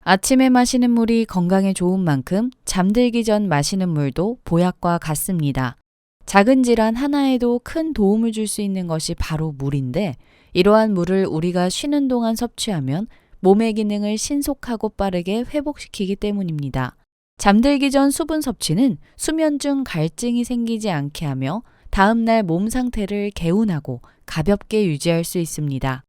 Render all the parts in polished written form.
아침에 마시는 물이 건강에 좋은 만큼 잠들기 전 마시는 물도 보약과 같습니다. 작은 질환 하나에도 큰 도움을 줄 수 있는 것이 바로 물인데, 이러한 물을 우리가 쉬는 동안 섭취하면 몸의 기능을 신속하고 빠르게 회복시키기 때문입니다. 잠들기 전 수분 섭취는 수면 중 갈증이 생기지 않게 하며 다음날 몸 상태를 개운하고 가볍게 유지할 수 있습니다.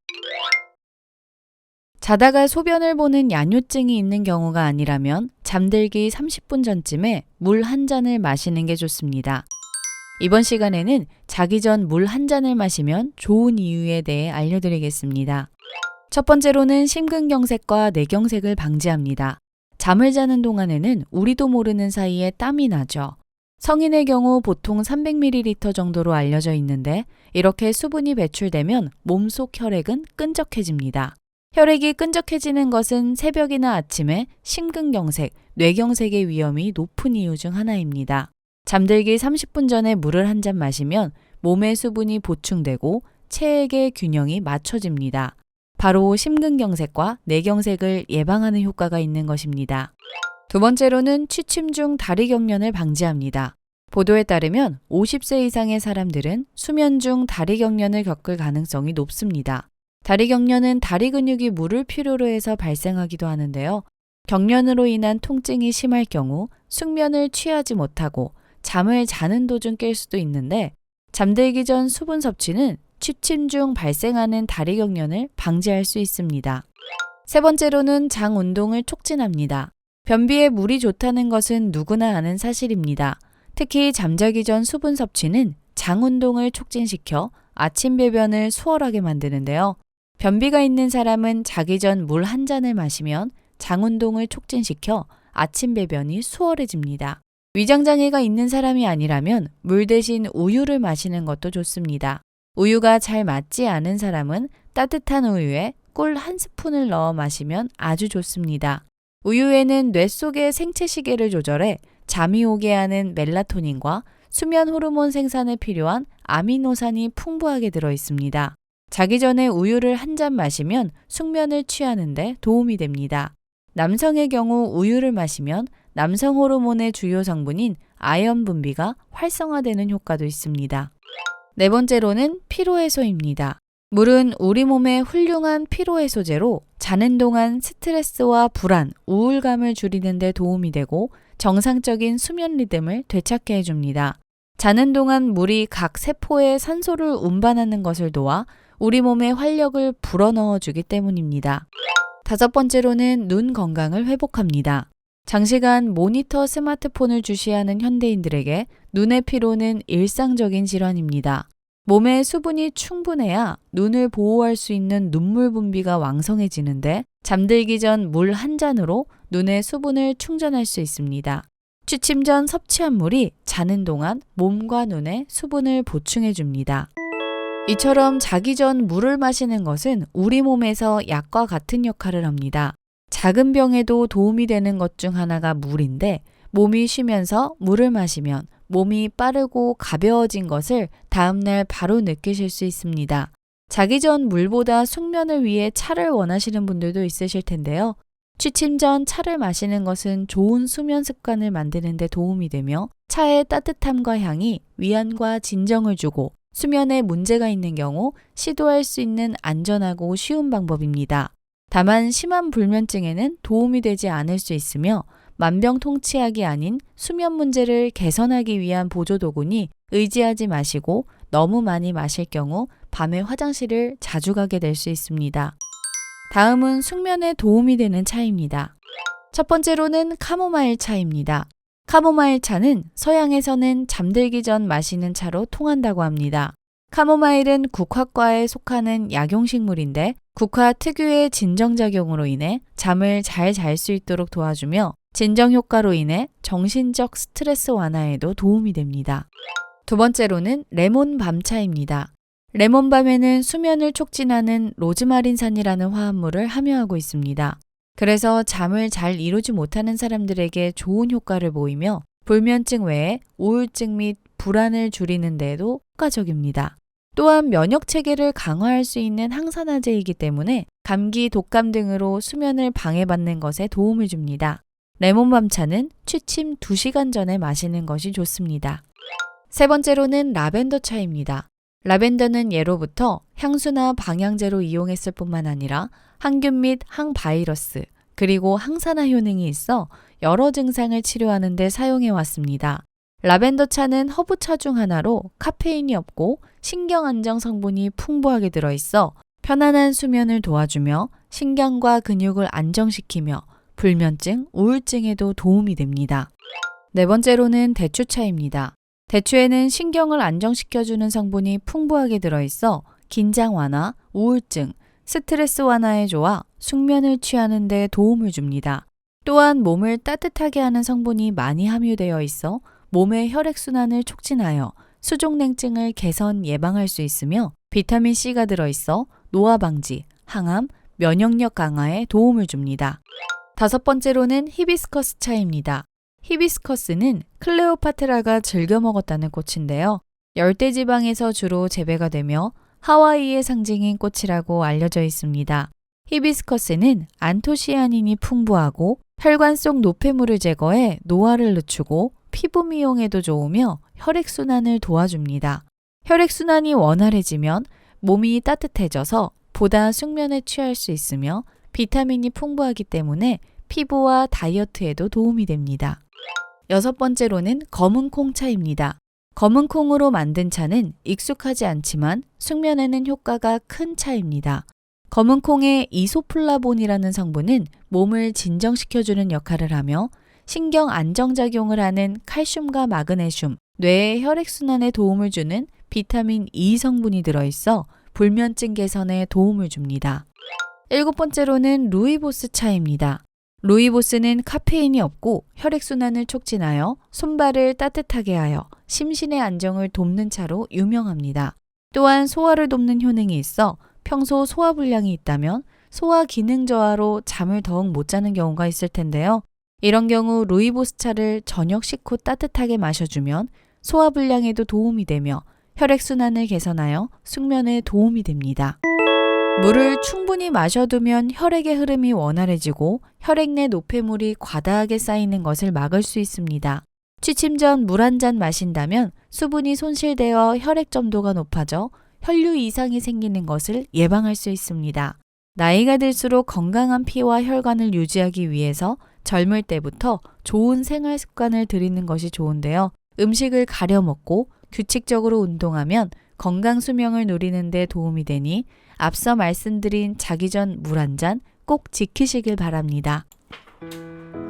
자다가 소변을 보는 야뇨증이 있는 경우가 아니라면 잠들기 30분 전쯤에 물 한 잔을 마시는 게 좋습니다. 이번 시간에는 자기 전 물 한 잔을 마시면 좋은 이유에 대해 알려드리겠습니다. 첫 번째로는 심근경색과 뇌경색을 방지합니다. 잠을 자는 동안에는 우리도 모르는 사이에 땀이 나죠. 성인의 경우 보통 300ml 정도로 알려져 있는데, 이렇게 수분이 배출되면 몸속 혈액은 끈적해집니다. 혈액이 끈적해지는 것은 새벽이나 아침에 심근경색, 뇌경색의 위험이 높은 이유 중 하나입니다. 잠들기 30분 전에 물을 한 잔 마시면 몸의 수분이 보충되고 체액의 균형이 맞춰집니다. 바로 심근경색과 뇌경색을 예방하는 효과가 있는 것입니다. 두 번째로는 취침 중 다리 경련을 방지합니다. 보도에 따르면 50세 이상의 사람들은 수면 중 다리 경련을 겪을 가능성이 높습니다. 다리 경련은 다리 근육이 물을 필요로 해서 발생하기도 하는데요. 경련으로 인한 통증이 심할 경우 숙면을 취하지 못하고 잠을 자는 도중 깰 수도 있는데, 잠들기 전 수분 섭취는 취침 중 발생하는 다리 경련을 방지할 수 있습니다. 세 번째로는 장 운동을 촉진합니다. 변비에 물이 좋다는 것은 누구나 아는 사실입니다. 특히 잠자기 전 수분 섭취는 장 운동을 촉진시켜 아침 배변을 수월하게 만드는데요. 변비가 있는 사람은 자기 전 물 한 잔을 마시면 장 운동을 촉진시켜 아침 배변이 수월해집니다. 위장장애가 있는 사람이 아니라면 물 대신 우유를 마시는 것도 좋습니다. 우유가 잘 맞지 않은 사람은 따뜻한 우유에 꿀 한 스푼을 넣어 마시면 아주 좋습니다. 우유에는 뇌 속의 생체 시계를 조절해 잠이 오게 하는 멜라토닌과 수면 호르몬 생산에 필요한 아미노산이 풍부하게 들어 있습니다. 자기 전에 우유를 한 잔 마시면 숙면을 취하는데 도움이 됩니다. 남성의 경우 우유를 마시면 남성 호르몬의 주요 성분인 아연 분비가 활성화되는 효과도 있습니다. 네 번째로는 피로해소입니다. 물은 우리 몸의 훌륭한 피로해소제로 자는 동안 스트레스와 불안, 우울감을 줄이는 데 도움이 되고 정상적인 수면 리듬을 되찾게 해줍니다. 자는 동안 물이 각 세포에 산소를 운반하는 것을 도와 우리 몸에 활력을 불어넣어 주기 때문입니다. 다섯 번째로는 눈 건강을 회복합니다. 장시간 모니터 스마트폰을 주시하는 현대인들에게 눈의 피로는 일상적인 질환입니다. 몸에 수분이 충분해야 눈을 보호할 수 있는 눈물 분비가 왕성해지는데, 잠들기 전 물 한 잔으로 눈의 수분을 충전할 수 있습니다. 취침 전 섭취한 물이 자는 동안 몸과 눈에 수분을 보충해 줍니다. 이처럼 자기 전 물을 마시는 것은 우리 몸에서 약과 같은 역할을 합니다. 작은 병에도 도움이 되는 것 중 하나가 물인데, 몸이 쉬면서 물을 마시면 몸이 빠르고 가벼워진 것을 다음날 바로 느끼실 수 있습니다. 자기 전 물보다 숙면을 위해 차를 원하시는 분들도 있으실 텐데요. 취침 전 차를 마시는 것은 좋은 수면 습관을 만드는 데 도움이 되며, 차의 따뜻함과 향이 위안과 진정을 주고 수면에 문제가 있는 경우 시도할 수 있는 안전하고 쉬운 방법입니다. 다만 심한 불면증에는 도움이 되지 않을 수 있으며, 만병통치약이 아닌 수면 문제를 개선하기 위한 보조도구니 의지하지 마시고, 너무 많이 마실 경우 밤에 화장실을 자주 가게 될 수 있습니다. 다음은 숙면에 도움이 되는 차입니다. 첫 번째로는 카모마일 차입니다. 카모마일 차는 서양에서는 잠들기 전 마시는 차로 통한다고 합니다. 카모마일은 국화과에 속하는 약용식물인데, 국화 특유의 진정작용으로 인해 잠을 잘 잘 수 있도록 도와주며 진정 효과로 인해 정신적 스트레스 완화에도 도움이 됩니다. 두 번째로는 레몬 밤차입니다. 레몬밤에는 수면을 촉진하는 로즈마린산이라는 화합물을 함유하고 있습니다. 그래서 잠을 잘 이루지 못하는 사람들에게 좋은 효과를 보이며, 불면증 외에 우울증 및 불안을 줄이는 데에도 효과적입니다. 또한 면역 체계를 강화할 수 있는 항산화제이기 때문에 감기, 독감 등으로 수면을 방해받는 것에 도움을 줍니다. 레몬밤차는 취침 2시간 전에 마시는 것이 좋습니다. 세 번째로는 라벤더 차입니다. 라벤더는 예로부터 향수나 방향제로 이용했을 뿐만 아니라 항균 및 항바이러스, 그리고 항산화 효능이 있어 여러 증상을 치료하는 데 사용해 왔습니다. 라벤더 차는 허브차 중 하나로 카페인이 없고 신경 안정 성분이 풍부하게 들어있어 편안한 수면을 도와주며 신경과 근육을 안정시키며 불면증, 우울증에도 도움이 됩니다. 네 번째로는 대추차입니다. 대추에는 신경을 안정시켜주는 성분이 풍부하게 들어있어 긴장 완화, 우울증, 스트레스 완화에 좋아 숙면을 취하는 데 도움을 줍니다. 또한 몸을 따뜻하게 하는 성분이 많이 함유되어 있어 몸의 혈액순환을 촉진하여 수족냉증을 개선 예방할 수 있으며 비타민C가 들어있어 노화 방지, 항암, 면역력 강화에 도움을 줍니다. 다섯 번째로는 히비스커스 차입니다. 히비스커스는 클레오파트라가 즐겨 먹었다는 꽃인데요. 열대지방에서 주로 재배가 되며 하와이의 상징인 꽃이라고 알려져 있습니다. 히비스커스는 안토시아닌이 풍부하고 혈관 속 노폐물을 제거해 노화를 늦추고 피부 미용에도 좋으며 혈액순환을 도와줍니다. 혈액순환이 원활해지면 몸이 따뜻해져서 보다 숙면에 취할 수 있으며 비타민이 풍부하기 때문에 피부와 다이어트에도 도움이 됩니다. 여섯 번째로는 검은 콩차입니다. 검은 콩으로 만든 차는 익숙하지 않지만 숙면에는 효과가 큰 차입니다. 검은 콩의 이소플라본이라는 성분은 몸을 진정시켜주는 역할을 하며 신경 안정작용을 하는 칼슘과 마그네슘, 뇌의 혈액순환에 도움을 주는 비타민 E 성분이 들어있어 불면증 개선에 도움을 줍니다. 일곱 번째로는 루이보스 차입니다. 루이보스는 카페인이 없고 혈액순환을 촉진하여 손발을 따뜻하게 하여 심신의 안정을 돕는 차로 유명합니다. 또한 소화를 돕는 효능이 있어 평소 소화불량이 있다면 소화 기능 저하로 잠을 더욱 못 자는 경우가 있을 텐데요. 이런 경우 루이보스 차를 저녁 식후 따뜻하게 마셔주면 소화불량에도 도움이 되며 혈액순환을 개선하여 숙면에 도움이 됩니다. 물을 충분히 마셔두면 혈액의 흐름이 원활해지고 혈액 내 노폐물이 과다하게 쌓이는 것을 막을 수 있습니다. 취침 전 물 한 잔 마신다면 수분이 손실되어 혈액 점도가 높아져 혈류 이상이 생기는 것을 예방할 수 있습니다. 나이가 들수록 건강한 피와 혈관을 유지하기 위해서 젊을 때부터 좋은 생활 습관을 들이는 것이 좋은데요. 음식을 가려 먹고 규칙적으로 운동하면 건강 수명을 누리는 데 도움이 되니 앞서 말씀드린 자기 전 물 한 잔 꼭 지키시길 바랍니다.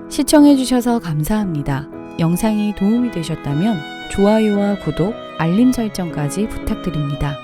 시청해주셔서 감사합니다. 영상이 도움이 되셨다면 좋아요와 구독, 알림 설정까지 부탁드립니다.